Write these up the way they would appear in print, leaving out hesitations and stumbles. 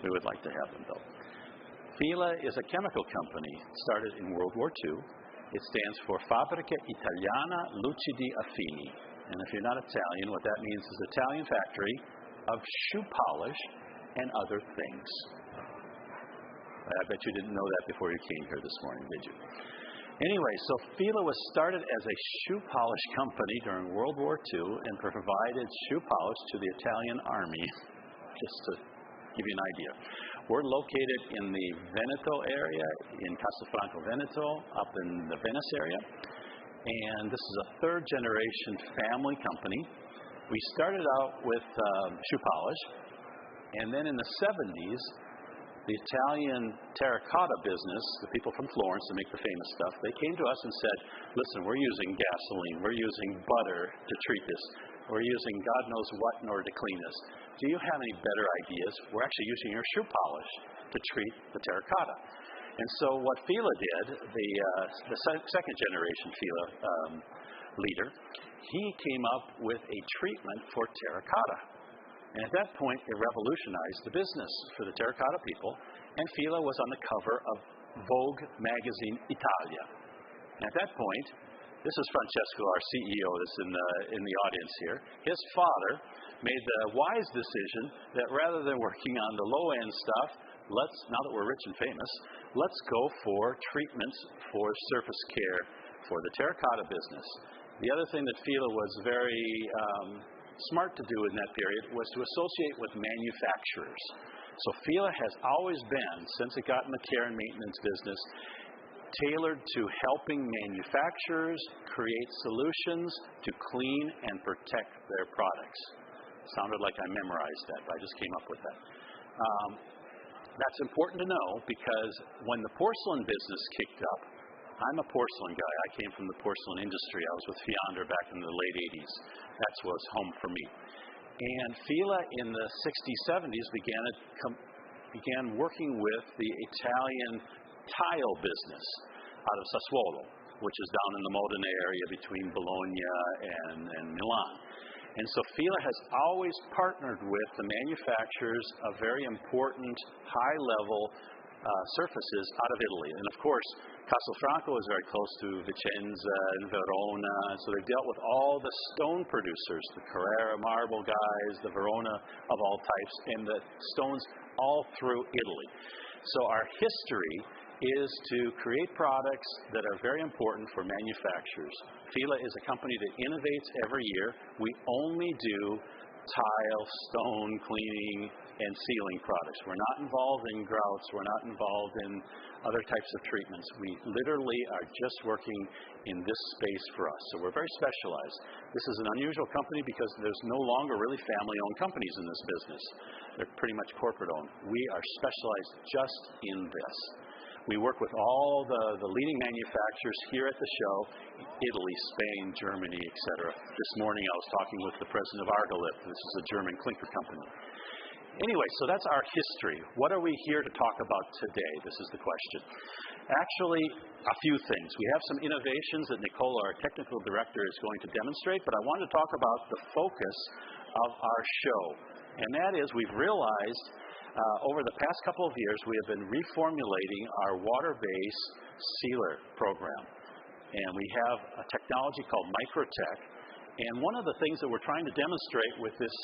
We would like to have them, though. Fila is a chemical company started in World War II. It stands for Fabbrica Italiana Lucidi Affini. And if you're not Italian, what that means is Italian factory of shoe polish and other things. I bet you didn't know that before you came here this morning, did you? Anyway, so Fila was started as a shoe polish company during World War II and provided shoe polish to the Italian army, just to give you an idea. We're located in the Veneto area, in Castelfranco Veneto, up in the Venice area. And this is a third-generation family company. We started out with shoe polish, and then in the 70s, the Italian terracotta business, the people from Florence that make the famous stuff, they came to us and said, listen, we're using gasoline, we're using butter to treat this, we're using God knows what in order to clean this. Do you have any better ideas? We're actually using your shoe polish to treat the terracotta. And so what Fila did, the second generation Fila leader, he came up with a treatment for terracotta. And at that point, it revolutionized the business for the terracotta people, and Fila was on the cover of Vogue magazine Italia. And at that point, this is Francesco, our CEO, that's in the audience here. His father made the wise decision that rather than working on the low-end stuff, now that we're rich and famous, let's go for treatments for surface care for the terracotta business. The other thing that Fila was very smart to do in that period was to associate with manufacturers. So Fila has always been, since it got in the care and maintenance business, tailored to helping manufacturers create solutions to clean and protect their products. Sounded like I memorized that, but I just came up with that. That's important to know because when the porcelain business kicked up, I'm a porcelain guy. I came from the porcelain industry. I was with Fiander back in the late 80s. That was home for me. And Fila in the 60s, 70s began working with the Italian tile business out of Sassuolo, which is down in the Modena area between Bologna and Milan. And so Fila has always partnered with the manufacturers of very important high-level surfaces out of Italy. And of course, Castelfranco is very close to Vicenza and Verona, so they've dealt with all the stone producers, the Carrara marble guys, the Verona of all types, and the stones all through Italy. So our history is to create products that are very important for manufacturers. Fila is a company that innovates every year. We only do tile, stone, cleaning, and sealing products. We're not involved in grouts. We're not involved in other types of treatments. We literally are just working in this space for us. So we're very specialized. This is an unusual company because there's no longer really family-owned companies in this business. They're pretty much corporate-owned. We are specialized just in this. We work with all the leading manufacturers here at the show, Italy, Spain, Germany, etc. This morning I was talking with the president of Argolith. This is a German clinker company. Anyway, so that's our history. What are we here to talk about today? This is the question. Actually, a few things. We have some innovations that Nicola, our technical director, is going to demonstrate, but I want to talk about the focus of our show. And that is we've realized over the past couple of years, we have been reformulating our water-based sealer program. And we have a technology called Microtech. And one of the things that we're trying to demonstrate with this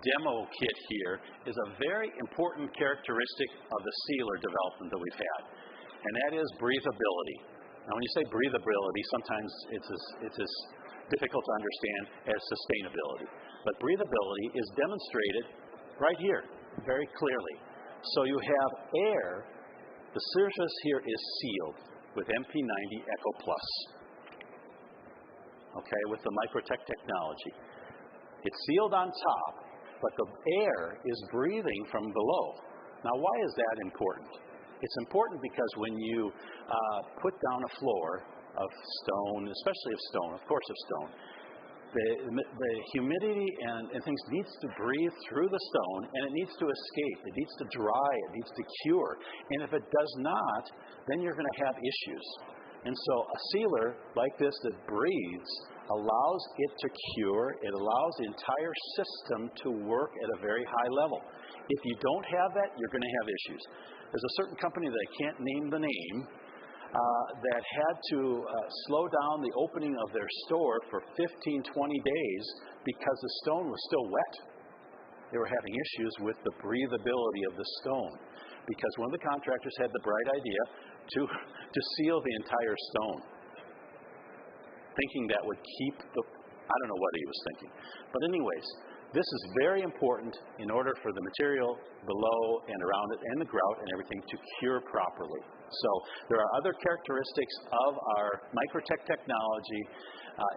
demo kit here is a very important characteristic of the sealer development that we've had. And that is breathability. Now, when you say breathability, sometimes it's as difficult to understand as sustainability. But breathability is demonstrated right here, very clearly. So you have air, the surface here is sealed with MP90 Eco Plus, okay, with the Microtech technology. It's sealed on top, but the air is breathing from below. Now, why is that important? It's important because when you put down a floor of stone, especially of stone, of course of stone, the humidity and things needs to breathe through the stone, and it needs to escape. It needs to dry. It needs to cure. And if it does not, then you're going to have issues. And so a sealer like this that breathes allows it to cure. It allows the entire system to work at a very high level. If you don't have that, you're going to have issues. There's a certain company that I can't name the name that had to slow down the opening of their store for 15, 20 days because the stone was still wet. They were having issues with the breathability of the stone because one of the contractors had the bright idea to seal the entire stone, thinking that would keep I don't know what he was thinking. But anyways, this is very important in order for the material below and around it and the grout and everything to cure properly. So there are other characteristics of our Microtech technology,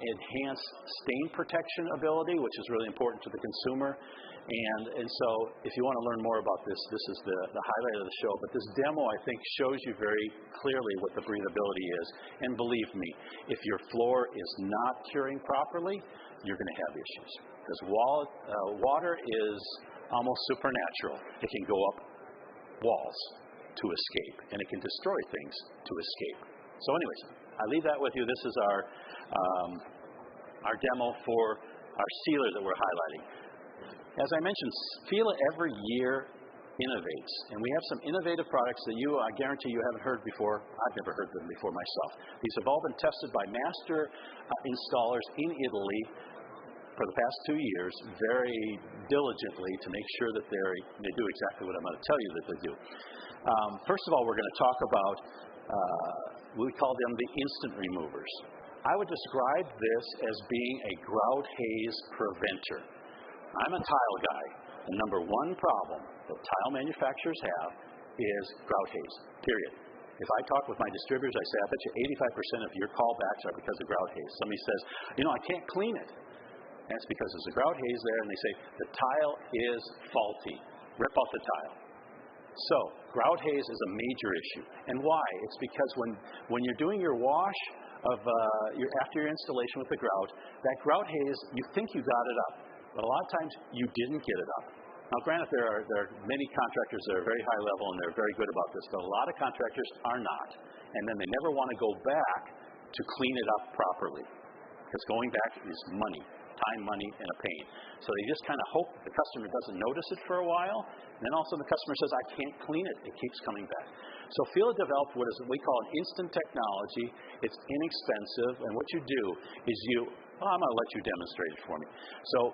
enhanced stain protection ability, which is really important to the consumer. And so if you want to learn more about this, this is the highlight of the show. But this demo, I think, shows you very clearly what the breathability is. And believe me, if your floor is not curing properly, you're going to have issues. Because water is almost supernatural. It can go up walls to escape, and it can destroy things to escape. So anyways, I leave that with you. This is our demo for our sealer that we're highlighting. As I mentioned, Fila every year innovates, and we have some innovative products that I guarantee you haven't heard before. I've never heard them before myself. These have all been tested by master installers in Italy for the past 2 years, very diligently to make sure that they do exactly what I'm going to tell you that they do. First of all, we're going to talk about, we call them the instant removers. I would describe this as being a grout haze preventer. I'm a tile guy. The number one problem that tile manufacturers have is grout haze, period. If I talk with my distributors, I say, I bet you 85% of your callbacks are because of grout haze. Somebody says, I can't clean it. And it's because there's a grout haze there, and they say, the tile is faulty. Rip off the tile. So, grout haze is a major issue. And why? It's because when you're doing your wash after your installation with the grout, that grout haze, you think you got it up. But a lot of times, you didn't get it up. Now, granted, there are many contractors that are very high level, and they're very good about this, but a lot of contractors are not. And then they never want to go back to clean it up properly, because going back is money, time, money, and a pain. So they just kind of hope the customer doesn't notice it for a while, and then all of a sudden the customer says, I can't clean it. It keeps coming back. So Fila developed what we call an instant technology. It's inexpensive, and what you do is I'm going to let you demonstrate it for me. So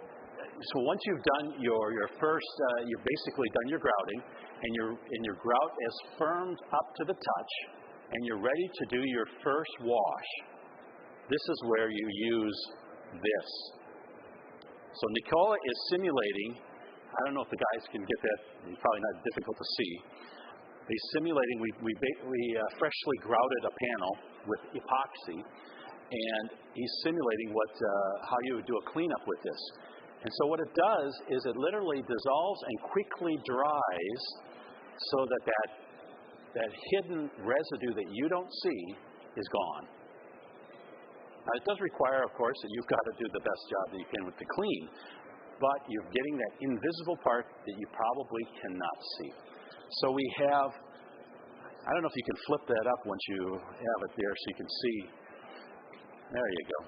once you've done your first, you've basically done your grouting, and your grout is firmed up to the touch, and you're ready to do your first wash, this is where you use this. So Nicola is simulating. I don't know if the guys can get that. It's probably not difficult to see. He's simulating. We freshly grouted a panel with epoxy, and he's simulating how you would do a cleanup with this. And so what it does is it literally dissolves and quickly dries so that hidden residue that you don't see is gone. Now, it does require, of course, that you've got to do the best job that you can with the clean, but you're getting that invisible part that you probably cannot see. So we have, I don't know if you can flip that up once you have it there so you can see. There you go.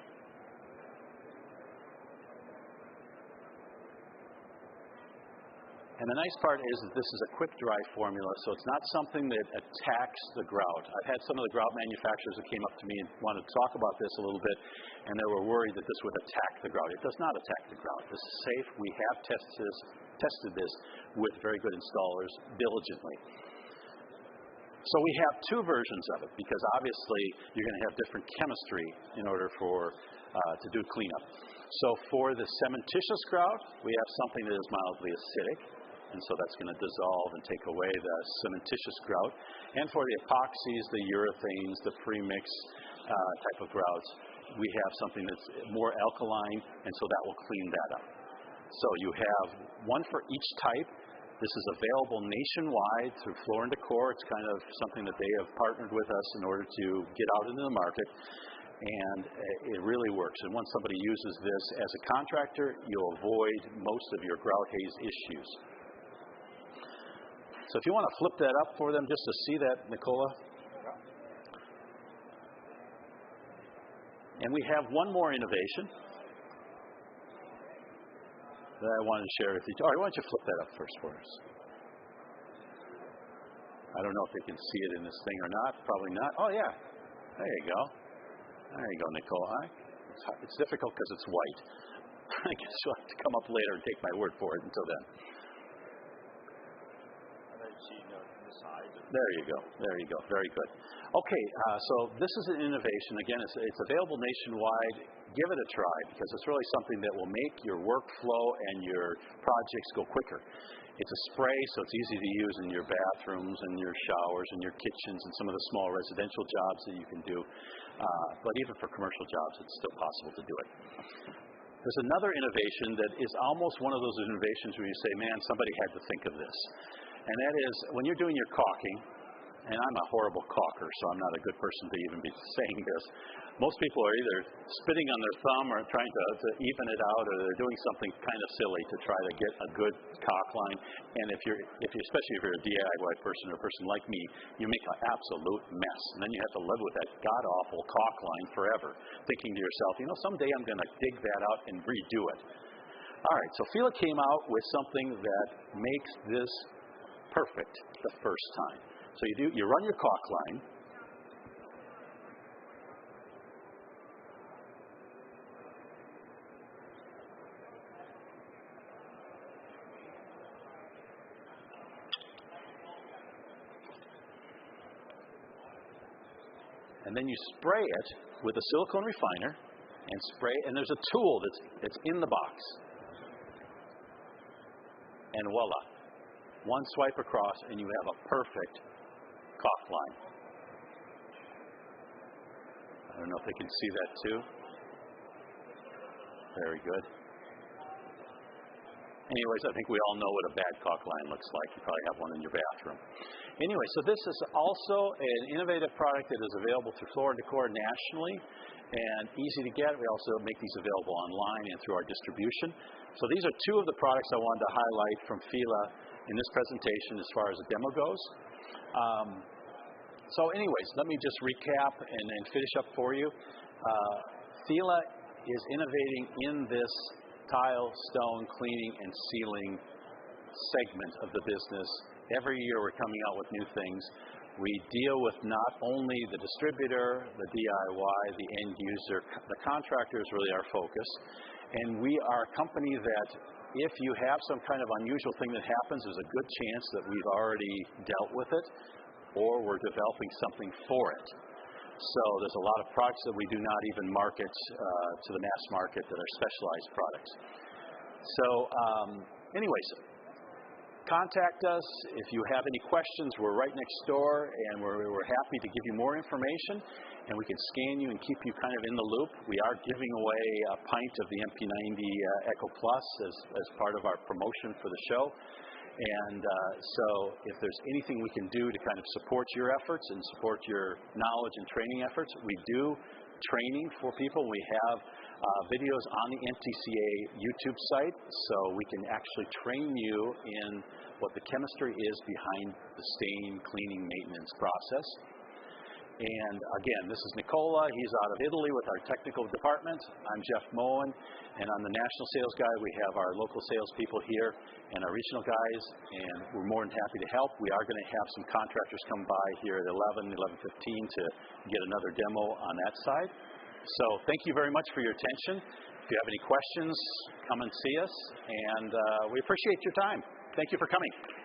And the nice part is that this is a quick dry formula, so it's not something that attacks the grout. I've had some of the grout manufacturers that came up to me and wanted to talk about this a little bit, and they were worried that this would attack the grout. It does not attack the grout. This is safe. We have tested this with very good installers diligently. So we have two versions of it, because obviously you're going to have different chemistry in order to do cleanup. So for the cementitious grout, we have something that is mildly acidic, and so that's going to dissolve and take away the cementitious grout. And for the epoxies, the urethanes, the premix type of grouts, we have something that's more alkaline, and so that will clean that up. So you have one for each type. This is available nationwide through Floor & Decor. It's kind of something that they have partnered with us in order to get out into the market, and it really works. And once somebody uses this as a contractor, you'll avoid most of your grout haze issues. So if you want to flip that up for them just to see that, Nicola. And we have one more innovation that I wanted to share with you. All right, why don't you flip that up first for us? I don't know if they can see it in this thing or not. Probably not. Oh, yeah. There you go. There you go, Nicole. It's difficult because it's white. I guess you'll have to come up later and take my word for it until then. There you go. There you go. Very good. Okay, so this is an innovation. Again, it's available nationwide. Give it a try because it's really something that will make your workflow and your projects go quicker. It's a spray, so it's easy to use in your bathrooms and your showers and your kitchens and some of the small residential jobs that you can do. But even for commercial jobs, it's still possible to do it. There's another innovation that is almost one of those innovations where you say, man, somebody had to think of this. And that is when you're doing your caulking, and I'm a horrible caulker, so I'm not a good person to even be saying this. Most people are either spitting on their thumb or trying to even it out, or they're doing something kind of silly to try to get a good caulk line. And especially if you're a DIY person or a person like me, you make an absolute mess. And then you have to live with that god-awful caulk line forever, thinking to yourself, someday I'm going to dig that out and redo it. All right, so Fila came out with something that makes this perfect the first time. So you run your caulk line. And then you spray it with a silicone refiner and there's a tool that's in the box. And voila. One swipe across and you have a perfect caulk line. I don't know if they can see that too. Very good. Anyways, I think we all know what a bad caulk line looks like. You probably have one in your bathroom. Anyway, so this is also an innovative product that is available through Floor & Decor nationally and easy to get. We also make these available online and through our distribution. So these are two of the products I wanted to highlight from Fila in this presentation as far as the demo goes. So anyways, let me just recap and finish up for you. Fila is innovating in this tile, stone, cleaning, and sealing segment of the business. Every year we're coming out with new things. We deal with not only the distributor, the DIY, the end user, the contractor is really our focus. And we are a company that if you have some kind of unusual thing that happens, there's a good chance that we've already dealt with it or we're developing something for it. So there's a lot of products that we do not even market to the mass market that are specialized products. So anyways, contact us. If you have any questions, we're right next door, and we're happy to give you more information, and we can scan you and keep you kind of in the loop. We are giving away a pint of the MP90 Echo Plus as part of our promotion for the show. And so if there's anything we can do to kind of support your efforts and support your knowledge and training efforts, we do training for people. We have videos on the MTCA YouTube site, so we can actually train you in what the chemistry is behind the stain cleaning maintenance process. And again, this is Nicola. He's out of Italy with our technical department. I'm Jeff Moen, and on the national sales guide, we have our local salespeople here and our regional guys, and we're more than happy to help. We are going to have some contractors come by here at 11:15 to get another demo on that side. So thank you very much for your attention. If you have any questions, come and see us, and we appreciate your time. Thank you for coming.